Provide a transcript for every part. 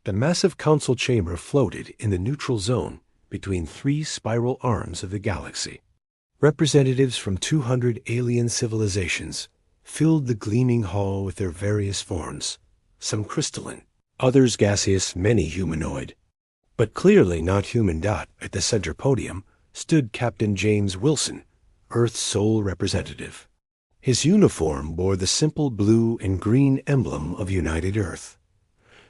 The massive council chamber floated in the neutral zone between three spiral arms of the galaxy. Representatives from 200 alien civilizations filled the gleaming hall with their various forms, some crystalline, others gaseous, many humanoid. But clearly not human. At the center podium stood Captain James Wilson, Earth's sole representative. His uniform bore the simple blue and green emblem of United Earth.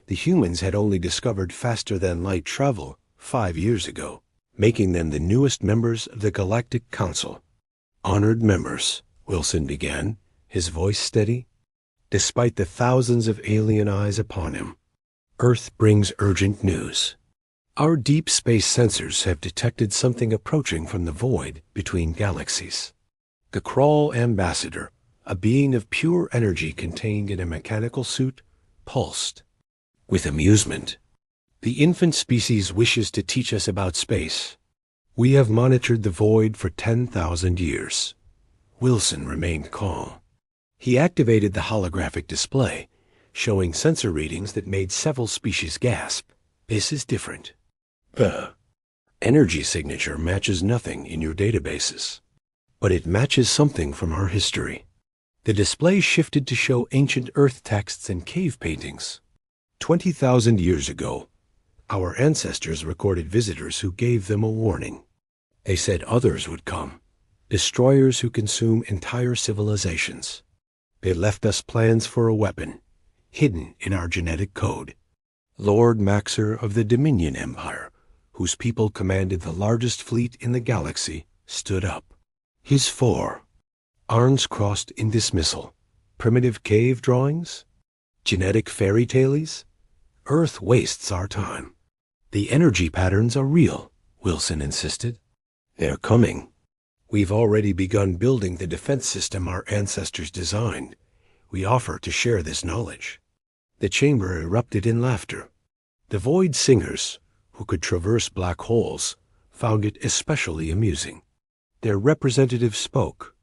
The humans had only discovered faster-than-light travel 5 years ago, making them the newest members of the Galactic Council. "Honored members," Wilson began, his voice steady. "Despite the thousands of alien eyes upon him, Earth brings urgent news. Our deep space sensors have detected something approaching from the void between galaxies. The Crawl Ambassador, a being of pure energy contained in a mechanical suit, pulsed. With amusement. The infant species wishes to teach us about space. We have monitored the void for 10,000 years. Wilson remained calm. He activated the holographic display, showing sensor readings that made several species gasp. This is different. The energy signature matches nothing in your databases, but it matches something from our history. The display shifted to show ancient Earth texts and cave paintings. 20,000 years ago, our ancestors recorded visitors who gave them a warning. They said others would come, destroyers who consume entire civilizations. They left us plans for a weapon, hidden in our genetic code. Lord Maxer of the Dominion Empire, whose people commanded the largest fleet in the galaxy, stood up. His four arms crossed in dismissal. Primitive cave drawings? Genetic fairy tales? Earth wastes our time. The energy patterns are real, Wilson insisted. They're coming. We've already begun building the defense system our ancestors designed. We offer to share this knowledge. The chamber erupted in laughter. The void singers, who could traverse black holes, found it especially amusing. Their representative spoke,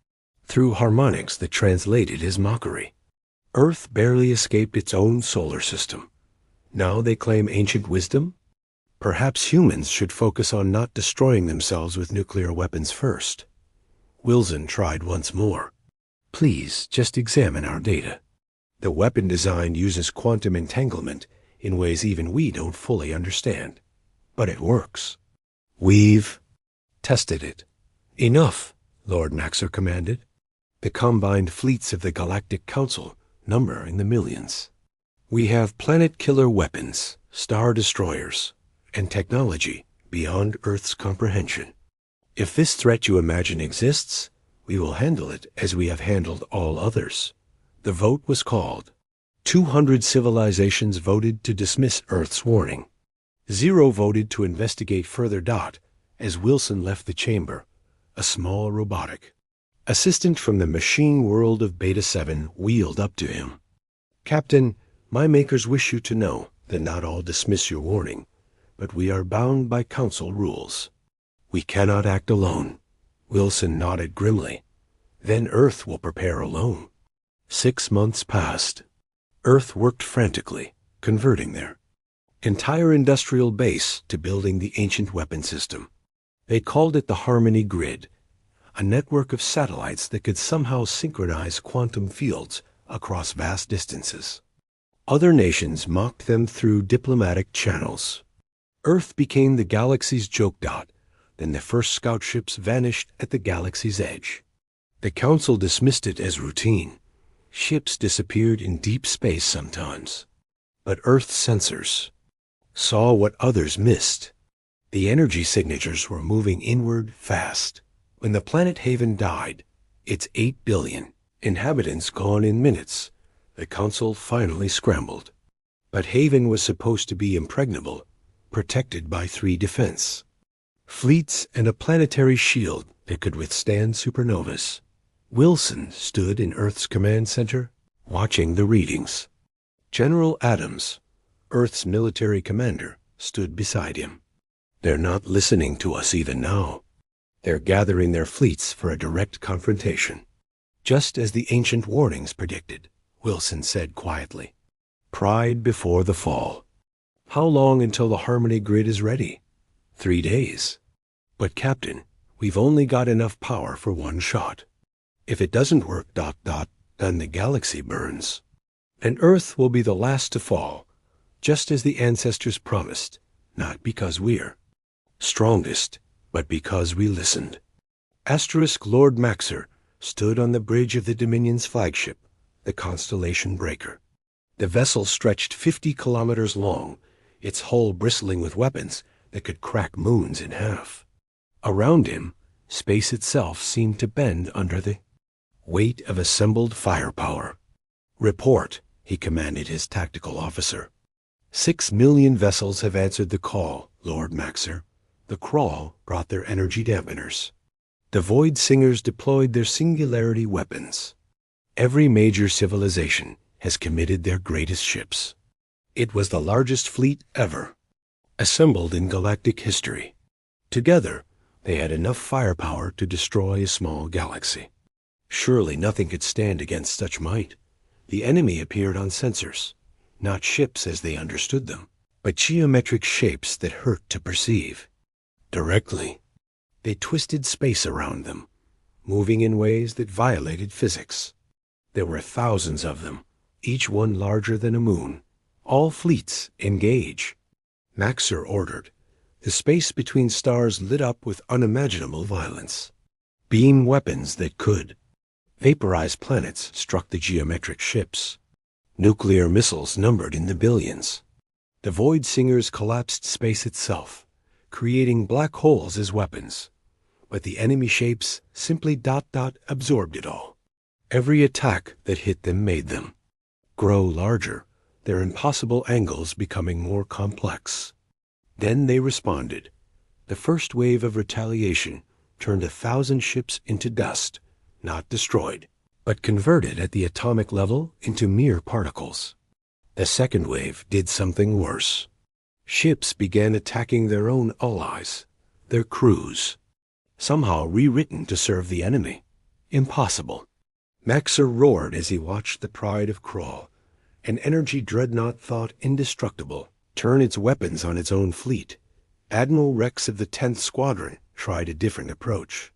through harmonics that translated his mockery. Earth barely escaped its own solar system. Now they claim ancient wisdom? Perhaps humans should focus on not destroying themselves with nuclear weapons first. Wilson tried once more. Please, just examine our data. The weapon design uses quantum entanglement in ways even we don't fully understand. But it works. We've tested it. Enough, Lord Maxer commanded. The combined fleets of the Galactic Council number in the millions. We have planet-killer weapons, star destroyers, and technology beyond Earth's comprehension. If this threat you imagine exists, we will handle it as we have handled all others. The vote was called. 200 civilizations voted to dismiss Earth's warning. 0 voted to investigate further. As Wilson left the chamber, a small robotic assistant from the machine world of Beta 7 wheeled up to him. Captain, my makers wish you to know that not all dismiss your warning, but we are bound by council rules. We cannot act alone. Wilson nodded grimly. Then Earth will prepare alone. 6 months passed. Earth worked frantically, converting their entire industrial base to building the ancient weapon system. They called it the Harmony Grid, a network of satellites that could somehow synchronize quantum fields across vast distances. Other nations mocked them through diplomatic channels. Earth became the galaxy's joke. Then the first scout ships vanished at the galaxy's edge. The Council dismissed it as routine. Ships disappeared in deep space sometimes. But Earth's sensors saw what others missed. The energy signatures were moving inward fast. When the planet Haven died, its 8 billion inhabitants gone in minutes, the Council finally scrambled. But Haven was supposed to be impregnable, protected by 3 defense fleets and a planetary shield that could withstand supernovas. Wilson stood in Earth's command center, watching the readings. General Adams, Earth's military commander, stood beside him. They're not listening to us even now. They're gathering their fleets for a direct confrontation. Just as the ancient warnings predicted, Wilson said quietly. Pride before the fall. How long until the Harmony grid is ready? 3 days. But Captain, we've only got enough power for one shot. If it doesn't work, then the galaxy burns. And Earth will be the last to fall, just as the ancestors promised, not because we're strongest, but because we listened. Asterisk Lord Maxer stood on the bridge of the Dominion's flagship, the Constellation Breaker. The vessel stretched 50 kilometers long, its hull bristling with weapons that could crack moons in half. Around him, space itself seemed to bend under the weight of assembled firepower. Report, he commanded his tactical officer. 6 million vessels have answered the call, Lord Maxer. The crawl brought their energy dampeners. The Void Singers deployed their singularity weapons. Every major civilization has committed their greatest ships. It was the largest fleet ever, assembled in galactic history. Together, they had enough firepower to destroy a small galaxy. Surely nothing could stand against such might. The enemy appeared on sensors, not ships as they understood them, but geometric shapes that hurt to perceive. Directly, they twisted space around them, moving in ways that violated physics. There were thousands of them, each one larger than a moon. All fleets engage. Maxer ordered. The space between stars lit up with unimaginable violence. Beam weapons that could vaporize planets struck the geometric ships. Nuclear missiles numbered in the billions. The Void Singers collapsed space itself, creating black holes as weapons. But the enemy shapes simply absorbed it all. Every attack that hit them made them grow larger, their impossible angles becoming more complex. Then they responded. The first wave of retaliation turned 1,000 ships into dust, not destroyed, but converted at the atomic level into mere particles. The second wave did something worse. Ships began attacking their own allies, their crews, somehow rewritten to serve the enemy. Impossible. Maxer roared as he watched the Pride of Krall, an energy dreadnought thought indestructible, turn its weapons on its own fleet. Admiral Rex of the 10th Squadron tried a different approach.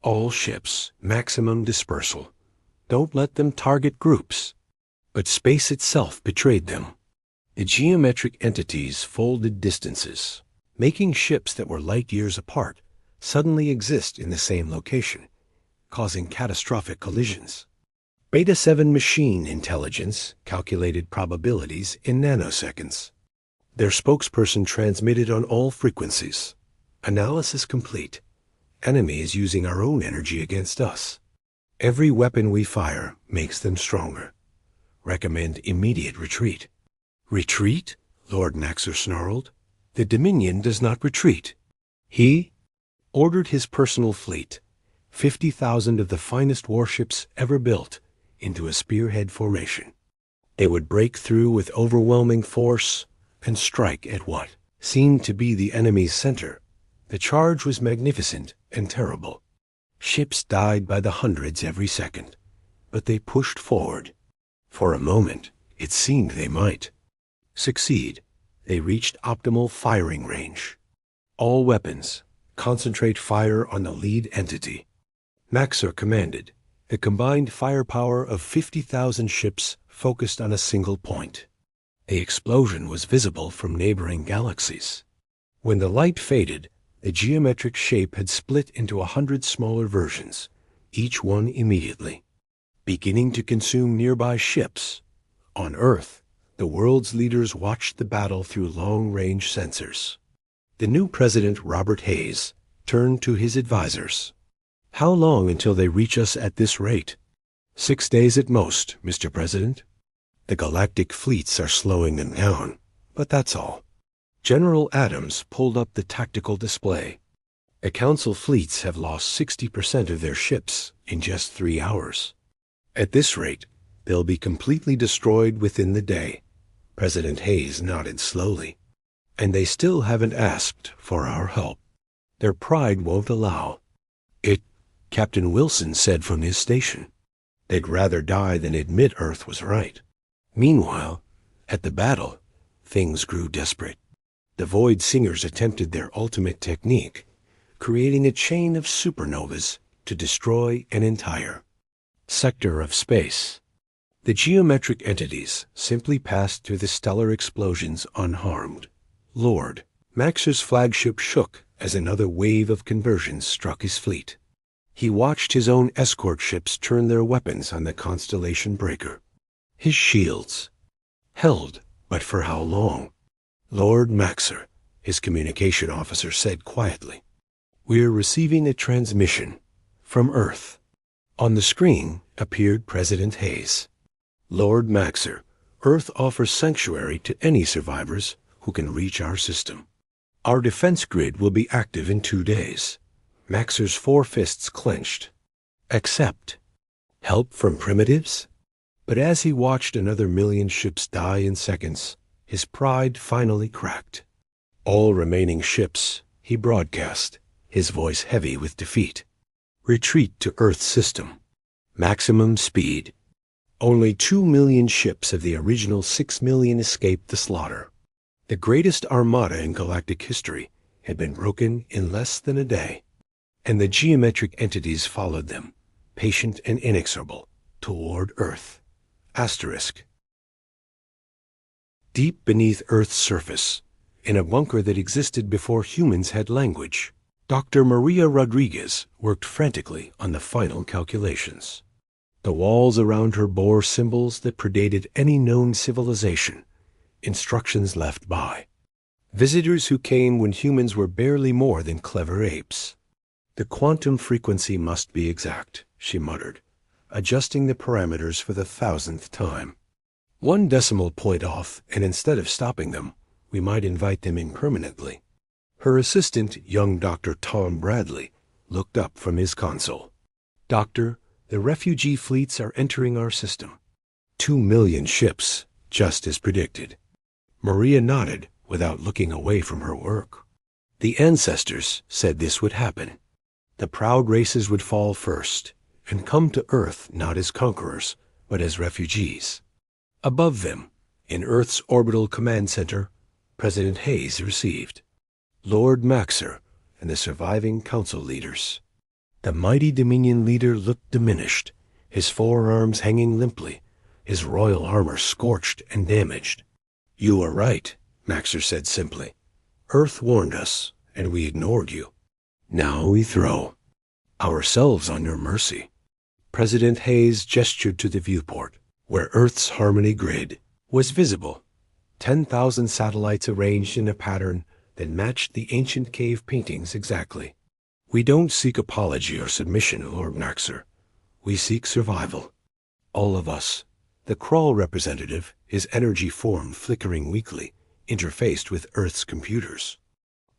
All ships, maximum dispersal. Don't let them target groups. But space itself betrayed them. The geometric entities folded distances, making ships that were light years apart suddenly exist in the same location, causing catastrophic collisions. Beta 7 machine intelligence calculated probabilities in nanoseconds. Their spokesperson transmitted on all frequencies. Analysis complete. Enemy is using our own energy against us. Every weapon we fire makes them stronger. Recommend immediate retreat. Retreat? Lord Maxer snarled. The Dominion does not retreat. He ordered his personal fleet, 50,000 of the finest warships ever built, into a spearhead formation. They would break through with overwhelming force and strike at what seemed to be the enemy's center. The charge was magnificent and terrible. Ships died by the hundreds every second, but they pushed forward. For a moment, it seemed they might succeed. They reached optimal firing range. All weapons, concentrate fire on the lead entity. Maxer commanded. The combined firepower of 50,000 ships focused on a single point. The explosion was visible from neighboring galaxies. When the light faded, the geometric shape had split into 100 smaller versions, each one immediately, beginning to consume nearby ships. On Earth, the world's leaders watched the battle through long-range sensors. The new president, Robert Hayes, turned to his advisors. How long until they reach us at this rate? 6 days at most, Mr. President. The galactic fleets are slowing them down, but that's all. General Adams pulled up the tactical display. The Council fleets have lost 60% of their ships in just 3 hours. At this rate, they'll be completely destroyed within the day. President Hayes nodded slowly. And they still haven't asked for our help. Their pride won't allow it, Captain Wilson said from his station. They'd rather die than admit Earth was right. Meanwhile, at the battle, things grew desperate. The Void Singers attempted their ultimate technique, creating a chain of supernovas to destroy an entire sector of space. The geometric entities simply passed through the stellar explosions unharmed. Lord Maxer's flagship shook as another wave of conversions struck his fleet. He watched his own escort ships turn their weapons on the Constellation Breaker. His shields held, but for how long? Lord Maxer, his communication officer, said quietly, "We're receiving a transmission from Earth." On the screen appeared President Hayes. "Lord Maxer, Earth offers sanctuary to any survivors who can reach our system. Our defense grid will be active in 2 days." Maxer's four fists clenched. "Accept help from primitives?" But as he watched another million ships die in seconds, his pride finally cracked. "All remaining ships," he broadcast, his voice heavy with defeat. "Retreat to Earth's system. Maximum speed." Only 2 million ships of the original 6 million escaped the slaughter. The greatest armada in galactic history had been broken in less than a day, and the geometric entities followed them, patient and inexorable, toward Earth. Asterisk. Deep beneath Earth's surface, in a bunker that existed before humans had language, Dr. Maria Rodriguez worked frantically on the final calculations. The walls around her bore symbols that predated any known civilization, instructions left by visitors who came when humans were barely more than clever apes. "The quantum frequency must be exact," she muttered, adjusting the parameters for the 1,000th time. 1 decimal point off, and instead of stopping them, we might invite them in permanently. Her assistant, young Dr. Tom Bradley, looked up from his console. "Doctor, the refugee fleets are entering our system. 2 million ships, just as predicted." Maria nodded without looking away from her work. "The ancestors said this would happen. The proud races would fall first and come to Earth not as conquerors, but as refugees." Above them, in Earth's orbital command center, President Hayes received Lord Maxer and the surviving council leaders. The mighty Dominion leader looked diminished, his forearms hanging limply, his royal armor scorched and damaged. "You are right," Maxer said simply. "Earth warned us, and we ignored you. Now we throw ourselves on your mercy." President Hayes gestured to the viewport, where Earth's harmony grid was visible. 10,000 satellites arranged in a pattern that matched the ancient cave paintings exactly. "We don't seek apology or submission, Lord Maxer. We seek survival. All of us." The Krull representative, his energy form flickering weakly, interfaced with Earth's computers.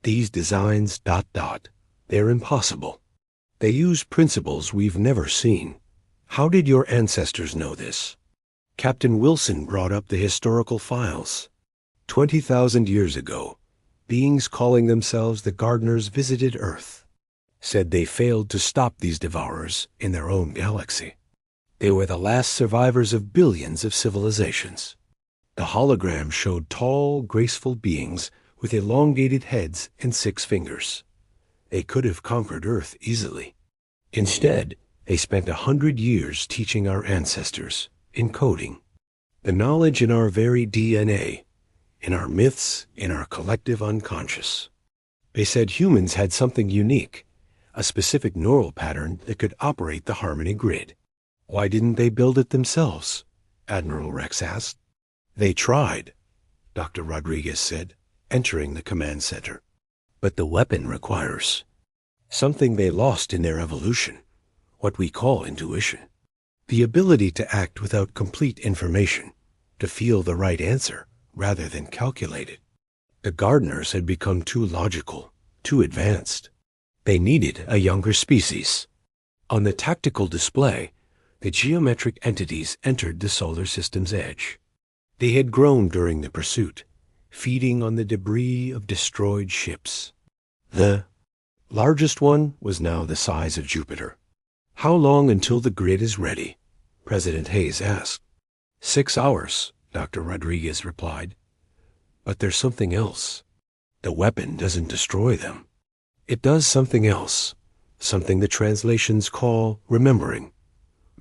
"These designs ... they're impossible. They use principles we've never seen. How did your ancestors know this?" Captain Wilson brought up the historical files. 20,000 years ago, beings calling themselves the Gardeners visited Earth. Said they failed to stop these devourers in their own galaxy. They were the last survivors of billions of civilizations. The hologram showed tall, graceful beings with elongated heads and 6 fingers. They could have conquered Earth easily. Instead, they spent 100 years teaching our ancestors, encoding the knowledge in our very DNA, in our myths, in our collective unconscious. They said humans had something unique, a specific neural pattern that could operate the harmony grid. "Why didn't they build it themselves?" Admiral Rex asked. "They tried," Dr. Rodriguez said, entering the command center. "But the weapon requires something they lost in their evolution, what we call intuition. The ability to act without complete information, to feel the right answer rather than calculate it. The Gardeners had become too logical, too advanced. They needed a younger species." On the tactical display, the geometric entities entered the solar system's edge. They had grown during the pursuit, feeding on the debris of destroyed ships. The largest one was now the size of Jupiter. "How long until the grid is ready?" President Hayes asked. 6 hours, Dr. Rodriguez replied. But there's something else. The weapon doesn't destroy them. It does something else, something the translations call remembering.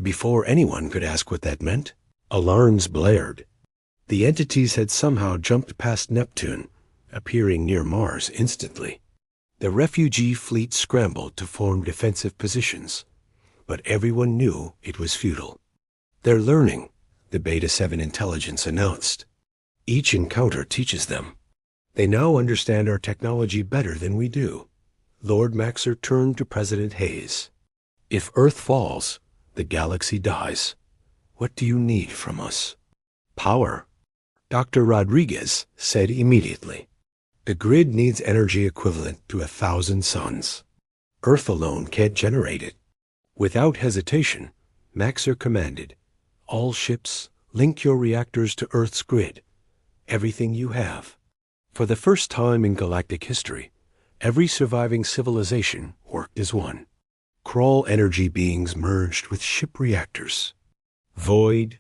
Before anyone could ask what that meant, alarms blared. The entities had somehow jumped past Neptune, appearing near Mars instantly. The refugee fleet scrambled to form defensive positions, but everyone knew it was futile. They're learning, the Beta 7 intelligence announced. Each encounter teaches them. They now understand our technology better than we do. Lord Maxer turned to President Hayes. If Earth falls, the galaxy dies. What do you need from us? Power. Dr. Rodriguez said immediately. The grid needs energy equivalent to 1,000 suns. Earth alone can't generate it. Without hesitation, Maxer commanded, all ships, link your reactors to Earth's grid. Everything you have. For the first time in galactic history, every surviving civilization worked as one. Crawl energy beings merged with ship reactors. Void.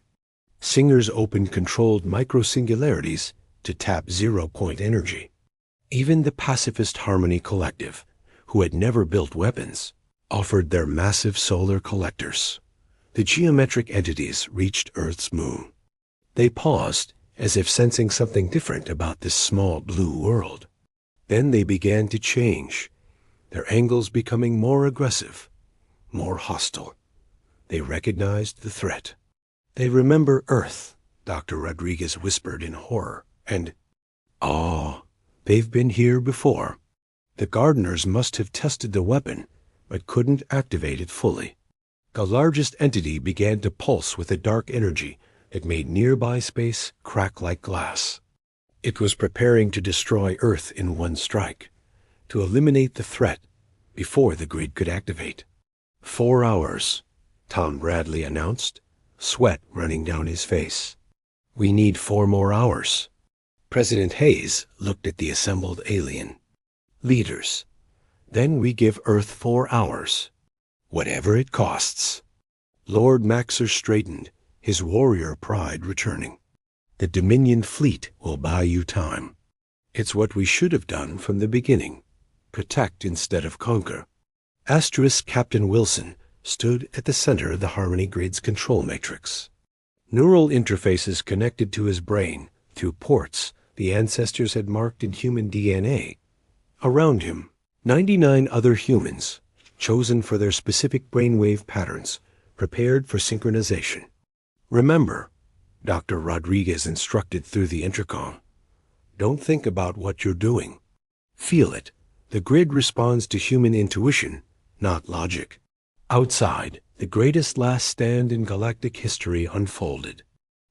Singers opened controlled micro-singularities to tap zero-point energy. Even the pacifist Harmony Collective, who had never built weapons, offered their massive solar collectors. The geometric entities reached Earth's moon. They paused, as if sensing something different about this small blue world. Then they began to change, their angles becoming more aggressive, more hostile. They recognized the threat. They remember Earth, Dr. Rodriguez whispered in horror, and, they've been here before. The gardeners must have tested the weapon, but couldn't activate it fully. The largest entity began to pulse with a dark energy that made nearby space crack like glass. It was preparing to destroy Earth in one strike, to eliminate the threat before the grid could activate. 4 hours, Tom Bradley announced, sweat running down his face. We need 4 more hours. President Hayes looked at the assembled alien. Leaders, then we give Earth 4 hours, whatever it costs. Lord Maxer straightened, his warrior pride returning. The Dominion fleet will buy you time. It's what we should have done from the beginning. Protect instead of conquer. Asterisk Captain Wilson stood at the center of the Harmony Grid's control matrix. Neural interfaces connected to his brain through ports the ancestors had marked in human DNA. Around him, 99 other humans, chosen for their specific brainwave patterns, prepared for synchronization. Remember, Dr. Rodriguez instructed through the intercom, don't think about what you're doing. Feel it. The grid responds to human intuition, not logic. Outside, the greatest last stand in galactic history unfolded.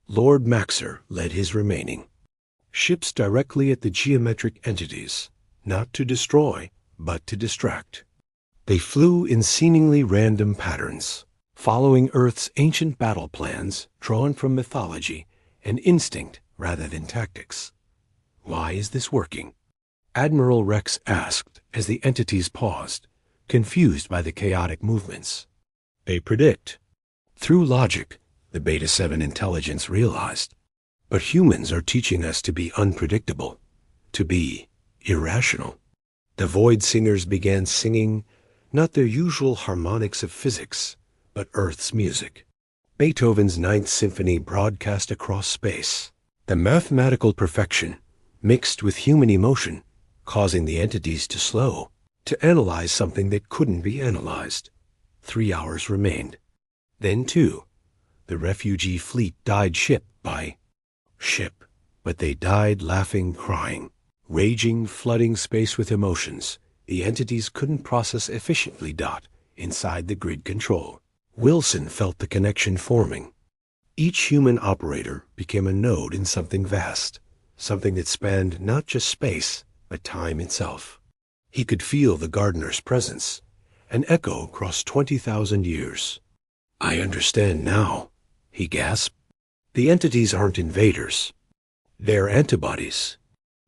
Lord Maxer led his remaining. Ships directly at the geometric entities, not to destroy, but to distract. They flew in seemingly random patterns, following Earth's ancient battle plans drawn from mythology and instinct rather than tactics. Why is this working? Admiral Rex asked as the entities paused, confused by the chaotic movements. They predict. Through logic, the Beta 7 intelligence realized. But humans are teaching us to be unpredictable, to be irrational. The Void Singers began singing not their usual harmonics of physics, but Earth's music. Beethoven's Ninth Symphony broadcast across space. The mathematical perfection mixed with human emotion, causing the entities to slow, to analyze something that couldn't be analyzed. 3 hours remained. Then, too, the refugee fleet died ship by ship, but they died laughing, crying, raging, flooding space with emotions the entities couldn't process efficiently. Inside the grid control, Wilson felt the connection forming. Each human operator became a node in something vast, something that spanned not just space, but time itself. He could feel the gardener's presence, an echo across 20,000 years. I understand now, he gasped. The entities aren't invaders. They're antibodies.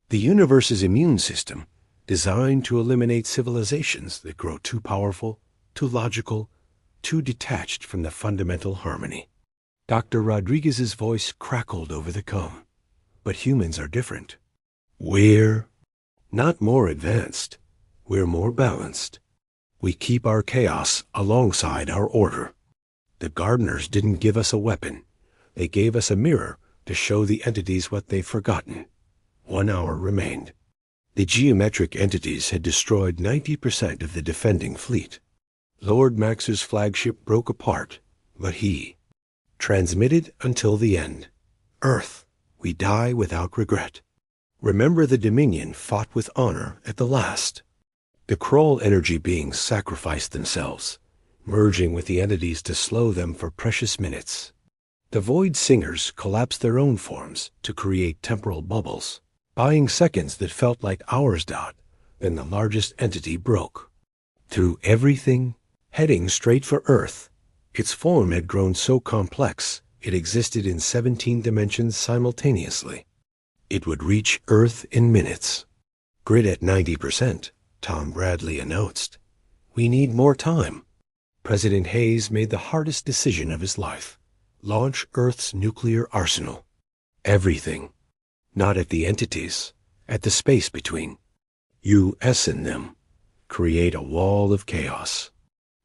The universe's immune system, designed to eliminate civilizations that grow too powerful, too logical, too detached from the fundamental harmony. Dr. Rodriguez's voice crackled over the comm. But humans are different. We're not more advanced. We're more balanced. We keep our chaos alongside our order. The gardeners didn't give us a weapon. They gave us a mirror to show the entities what they've forgotten. 1 hour remained. The geometric entities had destroyed 90% of the defending fleet. Lord Max's flagship broke apart, but he transmitted until the end. Earth, we die without regret. Remember the Dominion fought with honor at the last. The Kroll energy beings sacrificed themselves, merging with the entities to slow them for precious minutes. The Void Singers collapsed their own forms to create temporal bubbles, buying seconds that felt like hours. Then the largest entity broke. Through everything, heading straight for Earth, its form had grown so complex it existed in 17 dimensions simultaneously. It would reach Earth in minutes. Grid at 90%, Tom Bradley announced. We need more time. President Hayes made the hardest decision of his life. Launch Earth's nuclear arsenal. Everything. Not at the entities, at the space between. US and them. Create a wall of chaos.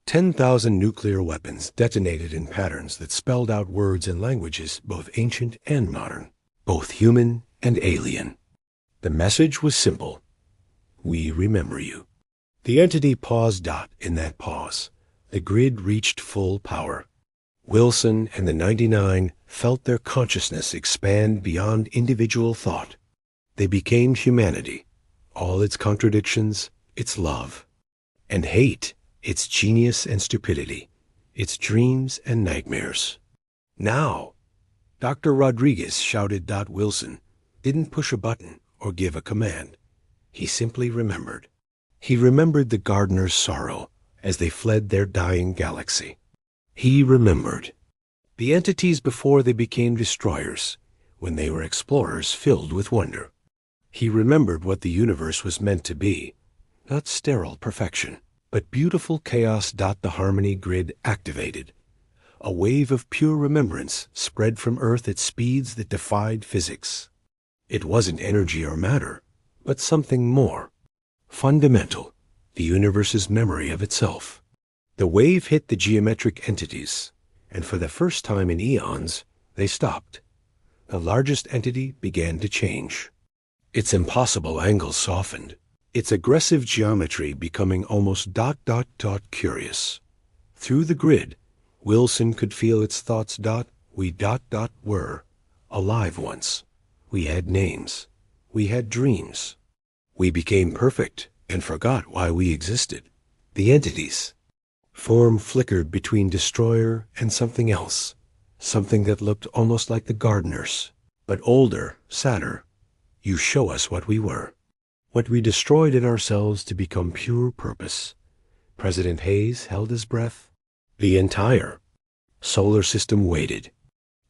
10,000 nuclear weapons detonated in patterns that spelled out words and languages both ancient and modern, both human and alien. The message was simple. We remember you. The entity paused. In that pause, the grid reached full power. Wilson and the 99 felt their consciousness expand beyond individual thought. They became humanity, all its contradictions, its love, and hate, its genius and stupidity, its dreams and nightmares. Now, Dr. Rodriguez shouted. Wilson didn't push a button or give a command. He simply remembered. He remembered the gardener's sorrow as they fled their dying galaxy. He remembered the entities before they became destroyers, when they were explorers filled with wonder. He remembered what the universe was meant to be, not sterile perfection, but beautiful chaos. The harmony grid activated. A wave of pure remembrance spread from Earth at speeds that defied physics. It wasn't energy or matter, but something more. Fundamental, the universe's memory of itself. The wave hit the geometric entities, and for the first time in eons, they stopped. The largest entity began to change. Its impossible angles softened, its aggressive geometry becoming almost curious. Through the grid, Wilson could feel its thoughts. We were alive once. We had names. We had dreams. We became perfect and forgot why we existed. The entities. Form flickered between destroyer and something else, something that looked almost like the gardeners, but older, sadder. You show us what we were, what we destroyed in ourselves to become pure purpose. President Hayes held his breath. The entire solar system waited.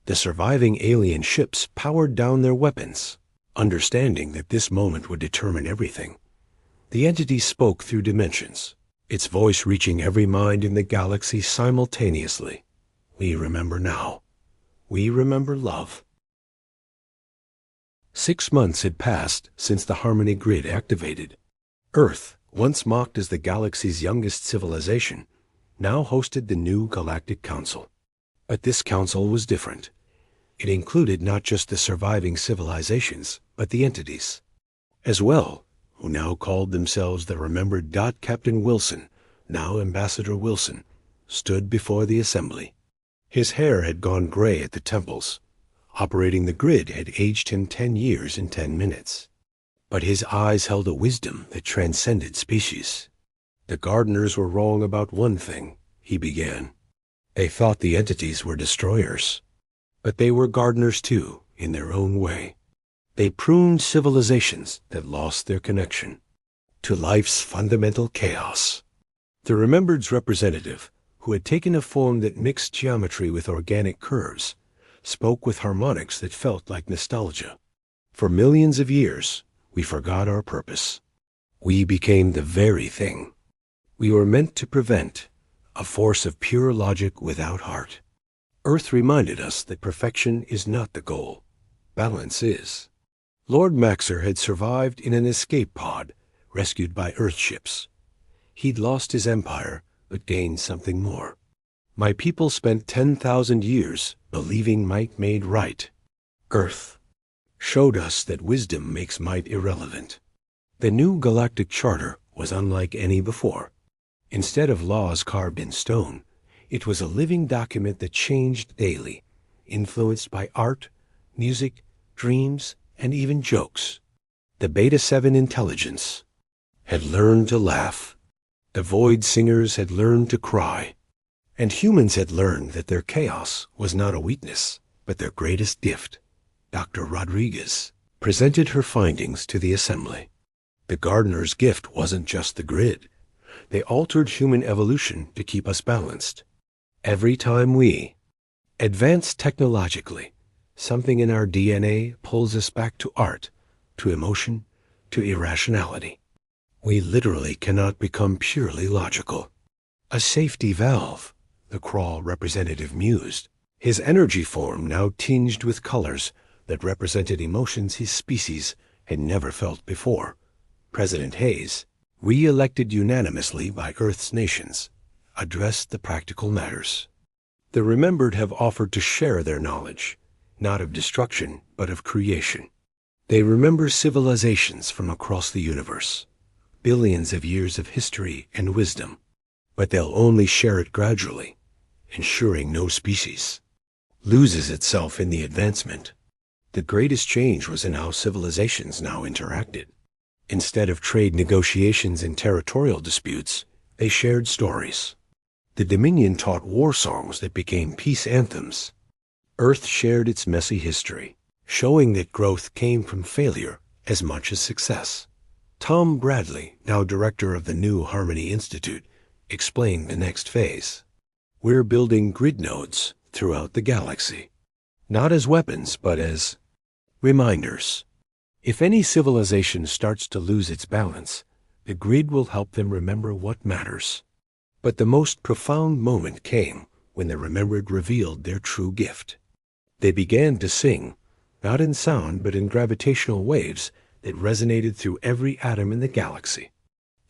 The surviving alien ships powered down their weapons, understanding that this moment would determine everything. The entity spoke through dimensions, its voice reaching every mind in the galaxy simultaneously. We remember now. We remember love. 6 months had passed since the Harmony Grid activated. Earth, once mocked as the galaxy's youngest civilization, now hosted the new Galactic Council. But this council was different. It included not just the surviving civilizations, but the entities as well, who now called themselves the remembered. Captain Wilson, now Ambassador Wilson, stood before the assembly. His hair had gone gray at the temples. Operating the grid had aged him 10 years in 10 minutes. But his eyes held a wisdom that transcended species. The gardeners were wrong about one thing, he began. They thought the entities were destroyers. But they were gardeners too, in their own way. They pruned civilizations that lost their connection to life's fundamental chaos. The Remembered's representative, who had taken a form that mixed geometry with organic curves, spoke with harmonics that felt like nostalgia. For millions of years, we forgot our purpose. We became the very thing we were meant to prevent, a force of pure logic without heart. Earth reminded us that perfection is not the goal. Balance is. Lord Maxer had survived in an escape pod, rescued by Earthships. He'd lost his empire, but gained something more. My people spent 10,000 years believing might made right. Earth showed us that wisdom makes might irrelevant. The new Galactic Charter was unlike any before. Instead of laws carved in stone, it was a living document that changed daily, influenced by art, music, dreams, and even jokes. The Beta 7 intelligence had learned to laugh. The Void Singers had learned to cry. And humans had learned that their chaos was not a weakness, but their greatest gift. Dr. Rodriguez presented her findings to the assembly. The gardener's gift wasn't just the grid. They altered human evolution to keep us balanced. Every time we advance technologically, something in our DNA pulls us back to art, to emotion, to irrationality. We literally cannot become purely logical. A safety valve, the Crawl representative mused, his energy form now tinged with colors that represented emotions his species had never felt before. President Hayes, re-elected unanimously by Earth's nations, addressed the practical matters. The remembered have offered to share their knowledge, not of destruction, but of creation. They remember civilizations from across the universe, billions of years of history and wisdom, but they'll only share it gradually, ensuring no species loses itself in the advancement. The greatest change was in how civilizations now interacted. Instead of trade negotiations and territorial disputes, they shared stories. The Dominion taught war songs that became peace anthems. Earth shared its messy history, showing that growth came from failure as much as success. Tom Bradley, now director of the New Harmony Institute, explained the next phase. We're building grid nodes throughout the galaxy, not as weapons, but as reminders. If any civilization starts to lose its balance, the grid will help them remember what matters. But the most profound moment came when the remembered revealed their true gift. They began to sing, not in sound but in gravitational waves that resonated through every atom in the galaxy.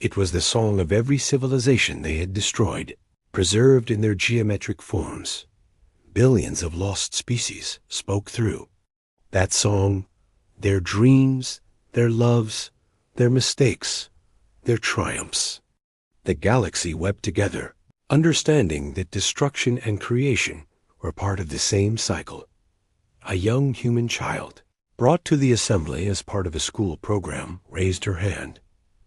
It was the song of every civilization they had destroyed, preserved in their geometric forms. Billions of lost species spoke through that song, their dreams, their loves, their mistakes, their triumphs. The galaxy wept together, understanding that destruction and creation were part of the same cycle. A young human child, brought to the assembly as part of a school program, raised her hand.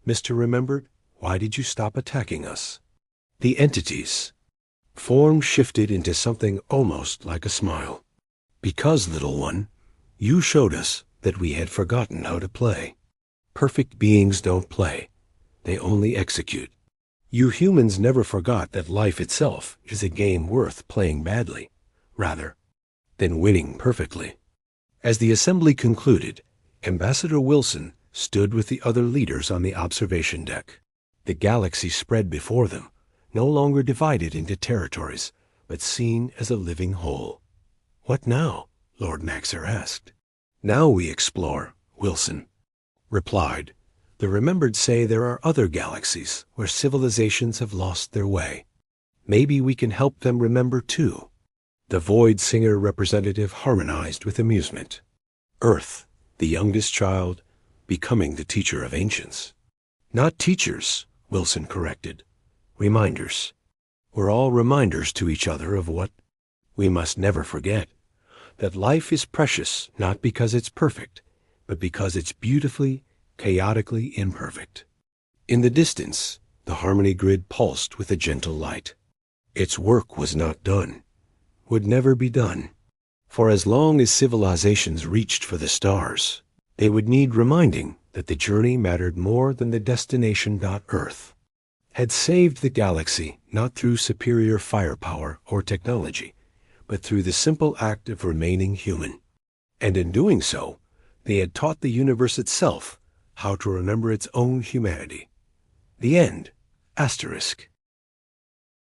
Mr. Remembered, why did you stop attacking us? The entity's form shifted into something almost like a smile. Because, little one, you showed us that we had forgotten how to play. Perfect beings don't play. They only execute. You humans never forgot that life itself is a game worth playing badly, rather than winning perfectly. As the assembly concluded, Ambassador Wilson stood with the other leaders on the observation deck. The galaxy spread before them, no longer divided into territories, but seen as a living whole. What now? Lord Maxer asked. Now we explore, Wilson replied. The remembered say there are other galaxies where civilizations have lost their way. Maybe we can help them remember too. The Void Singer representative harmonized with amusement. Earth, the youngest child, becoming the teacher of ancients. Not teachers, Wilson corrected. Reminders. We're all reminders to each other of what we must never forget. That life is precious not because it's perfect, but because it's beautifully, chaotically imperfect. In the distance, the harmony grid pulsed with a gentle light. Its work was not done, would never be done. For as long as civilizations reached for the stars, they would need reminding that the journey mattered more than the destination. Earth had saved the galaxy not through superior firepower or technology, but through the simple act of remaining human. And in doing so, they had taught the universe itself how to remember its own humanity. The end. Asterisk.